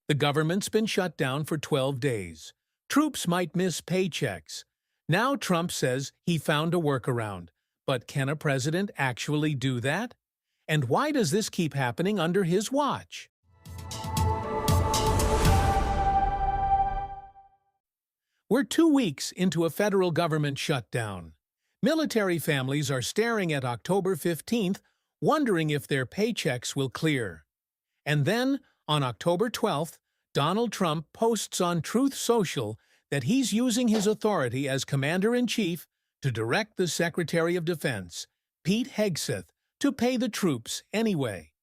The government's been shut down for 12 days. Troops might miss paychecks. Now Trump says he found a workaround. But can a president actually do that? And why does this keep happening under his watch? We're 2 weeks into a federal government shutdown. Military families are staring at October 15th, wondering if their paychecks will clear. And then, on October 12th, Donald Trump posts on Truth Social that he's using his authority as Commander-in-Chief to direct the Secretary of Defense, Pete Hegseth, to pay the troops anyway.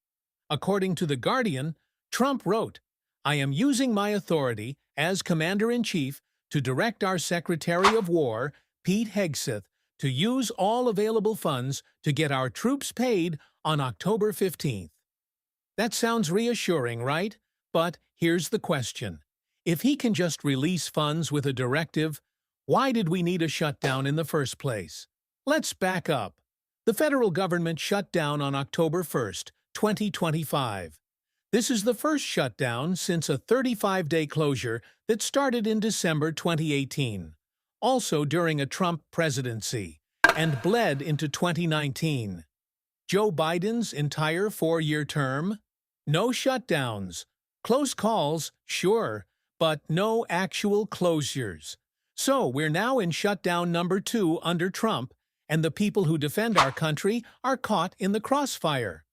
According to The Guardian, Trump wrote, "I am using my authority as Commander-in-Chief to direct our Secretary of War, Pete Hegseth, to use all available funds to get our troops paid on October 15th. That sounds reassuring, right? But here's the question. If he can just release funds with a directive, why did we need a shutdown in the first place? Let's back up. The federal government shut down on October 1st, 2025. This is the first shutdown since a 35-day closure that started in December 2018, also during a Trump presidency, and bled into 2019. Joe Biden's entire 4-year term? No shutdowns. Close calls, sure, but no actual closures. So we're now in shutdown number 2 under Trump, and the people who defend our country are caught in the crossfire.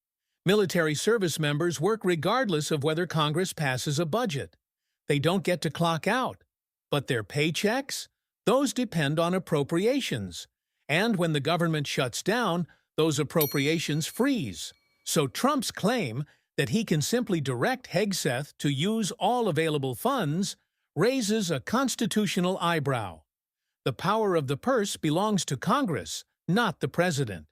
Military service members work regardless of whether Congress passes a budget. They don't get to clock out. But their paychecks? Those depend on appropriations. And when the government shuts down, those appropriations freeze. So Trump's claim that he can simply direct Hegseth to use all available funds raises a constitutional eyebrow. The power of the purse belongs to Congress, not the president.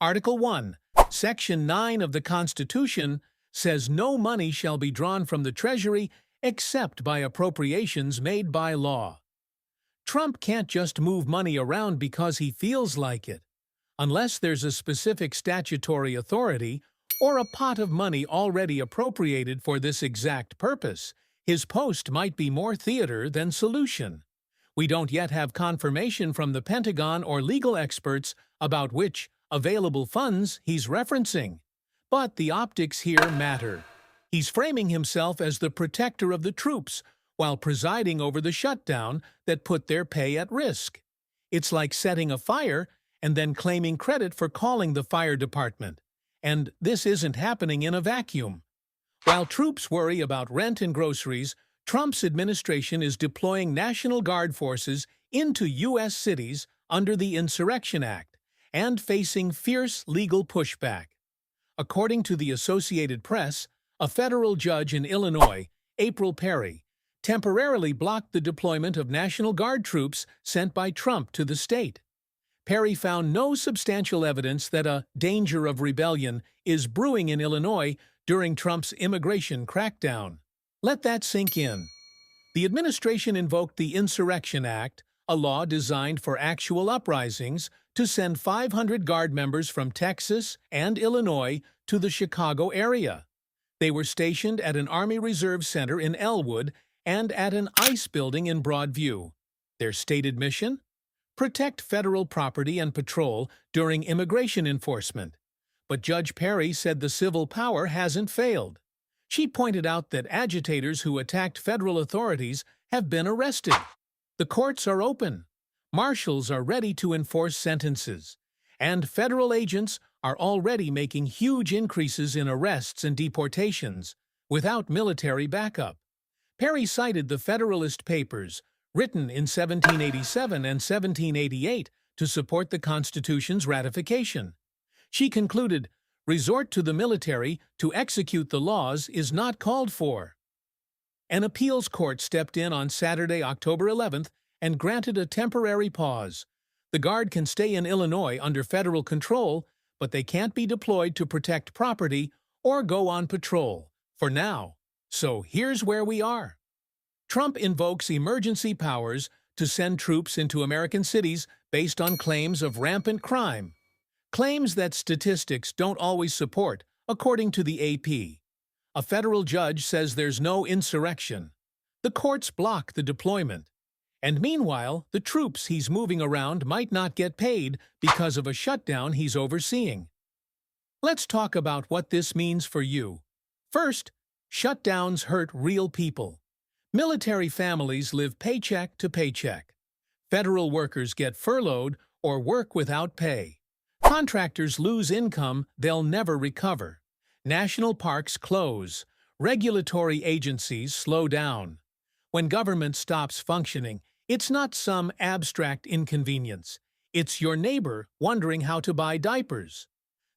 Article 1, Section 9 of the Constitution says no money shall be drawn from the Treasury except by appropriations made by law. Trump can't just move money around because he feels like it. Unless there's a specific statutory authority or a pot of money already appropriated for this exact purpose, his post might be more theater than solution. We don't yet have confirmation from the Pentagon or legal experts about which available funds he's referencing. But the optics here matter. He's framing himself as the protector of the troops while presiding over the shutdown that put their pay at risk. It's like setting a fire and then claiming credit for calling the fire department. And this isn't happening in a vacuum. While troops worry about rent and groceries, Trump's administration is deploying National Guard forces into U.S. cities under the Insurrection Act and facing fierce legal pushback. According to the Associated Press, a federal judge in Illinois, April Perry, temporarily blocked the deployment of National Guard troops sent by Trump to the state. Perry found no substantial evidence that a danger of rebellion is brewing in Illinois during Trump's immigration crackdown. Let that sink in. The administration invoked the Insurrection Act, a law designed for actual uprisings, to send 500 Guard members from Texas and Illinois to the Chicago area. They were stationed at an Army Reserve Center in Elwood and at an ICE building in Broadview. Their stated mission? Protect federal property and patrol during immigration enforcement. But Judge Perry said the civil power hasn't failed. She pointed out that agitators who attacked federal authorities have been arrested. The courts are open. Marshals are ready to enforce sentences. And federal agents are already making huge increases in arrests and deportations without military backup. Perry cited the Federalist Papers, written in 1787 and 1788, to support the Constitution's ratification. She concluded, resort to the military to execute the laws is not called for. An appeals court stepped in on Saturday, October 11th, and granted a temporary pause. The Guard can stay in Illinois under federal control, but they can't be deployed to protect property or go on patrol, for now. So here's where we are. Trump invokes emergency powers to send troops into American cities based on claims of rampant crime. Claims that statistics don't always support, according to the AP. A federal judge says there's no insurrection. The courts block the deployment. And meanwhile, the troops he's moving around might not get paid because of a shutdown he's overseeing. Let's talk about what this means for you. First, shutdowns hurt real people. Military families live paycheck to paycheck. Federal workers get furloughed or work without pay. Contractors lose income they'll never recover. National parks close. Regulatory agencies slow down. When government stops functioning, it's not some abstract inconvenience. It's your neighbor wondering how to buy diapers.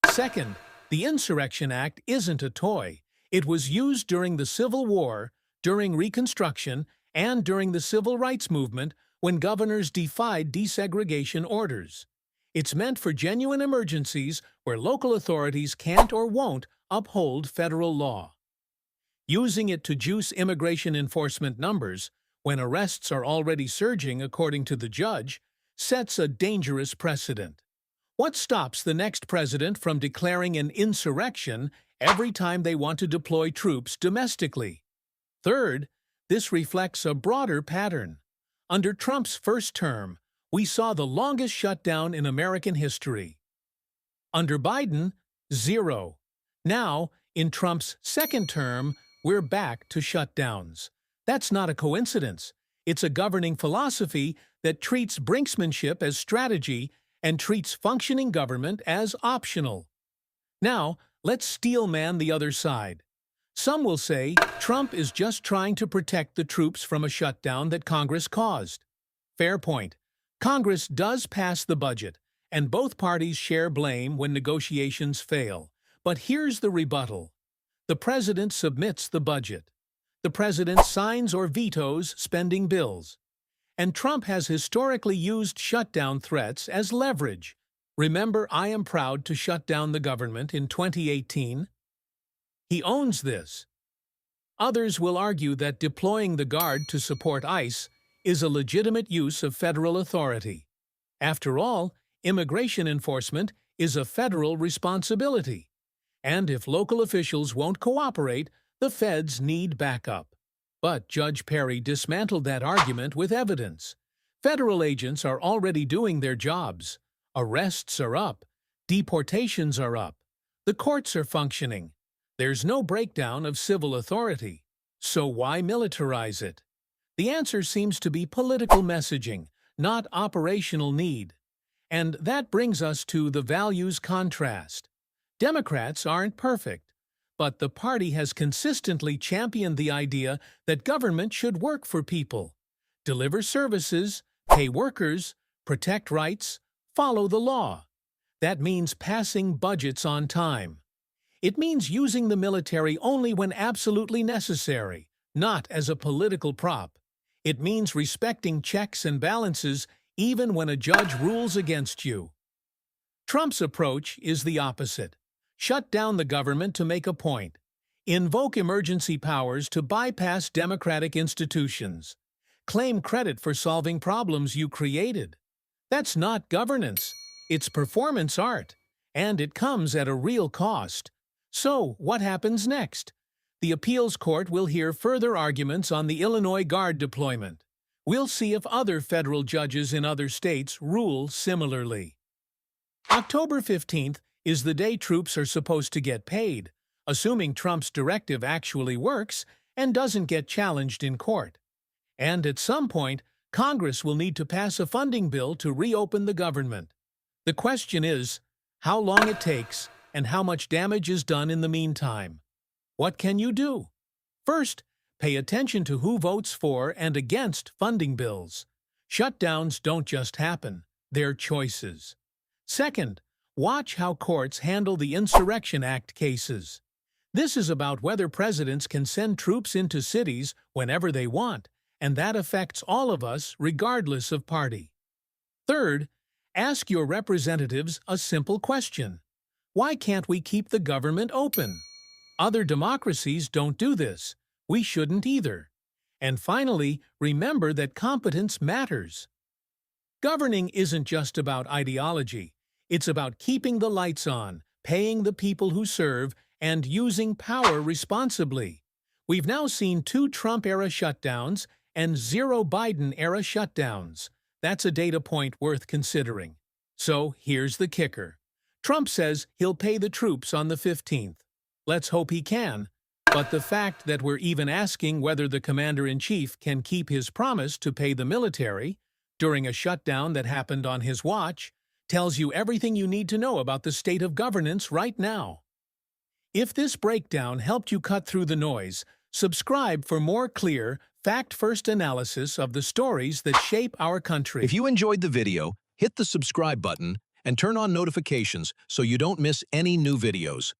Second, the Insurrection Act isn't a toy. It was used during the Civil War, during Reconstruction, and during the Civil Rights Movement when governors defied desegregation orders. It's meant for genuine emergencies where local authorities can't or won't uphold federal law. Using it to juice immigration enforcement numbers, when arrests are already surging according to the judge, sets a dangerous precedent. What stops the next president from declaring an insurrection every time they want to deploy troops domestically? Third, this reflects a broader pattern. Under Trump's first term, we saw the longest shutdown in American history. Under Biden, 0. Now, in Trump's second term, we're back to shutdowns. That's not a coincidence. It's a governing philosophy that treats brinksmanship as strategy and treats functioning government as optional. Now, let's steelman the other side. Some will say Trump is just trying to protect the troops from a shutdown that Congress caused. Fair point. Congress does pass the budget, and both parties share blame when negotiations fail. But here's the rebuttal. The president submits the budget. The president signs or vetoes spending bills. And Trump has historically used shutdown threats as leverage. Remember, I am proud to shut down the government in 2018? He owns this. Others will argue that deploying the Guard to support ICE is a legitimate use of federal authority. After all, immigration enforcement is a federal responsibility. And if local officials won't cooperate, the feds need backup. But Judge Perry dismantled that argument with evidence. Federal agents are already doing their jobs. Arrests are up. Deportations are up. The courts are functioning. There's no breakdown of civil authority. So why militarize it? The answer seems to be political messaging, not operational need. And that brings us to the values contrast. Democrats aren't perfect, but the party has consistently championed the idea that government should work for people, deliver services, pay workers, protect rights, follow the law. That means passing budgets on time. It means using the military only when absolutely necessary, not as a political prop. It means respecting checks and balances even when a judge rules against you. Trump's approach is the opposite. Shut down the government to make a point. Invoke emergency powers to bypass democratic institutions. Claim credit for solving problems you created. That's not governance. It's performance art. And it comes at a real cost. So, what happens next? The appeals court will hear further arguments on the Illinois Guard deployment. We'll see if other federal judges in other states rule similarly. October 15th is the day troops are supposed to get paid, assuming Trump's directive actually works and doesn't get challenged in court. And at some point, Congress will need to pass a funding bill to reopen the government. The question is, how long it takes and how much damage is done in the meantime. What can you do? First, pay attention to who votes for and against funding bills. Shutdowns don't just happen, they're choices. Second, watch how courts handle the Insurrection Act cases. This is about whether presidents can send troops into cities whenever they want, and that affects all of us regardless of party. Third, ask your representatives a simple question. Why can't we keep the government open? Other democracies don't do this. We shouldn't either. And finally, remember that competence matters. Governing isn't just about ideology. It's about keeping the lights on, paying the people who serve, and using power responsibly. We've now seen 2 Trump-era shutdowns and 0 Biden-era shutdowns. That's a data point worth considering. So here's the kicker. Trump says he'll pay the troops on the 15th. Let's hope he can. But the fact that we're even asking whether the commander-in-chief can keep his promise to pay the military during a shutdown that happened on his watch tells you everything you need to know about the state of governance right now. If this breakdown helped you cut through the noise, subscribe for more clear, fact-first analysis of the stories that shape our country. If you enjoyed the video, hit the subscribe button and turn on notifications so you don't miss any new videos.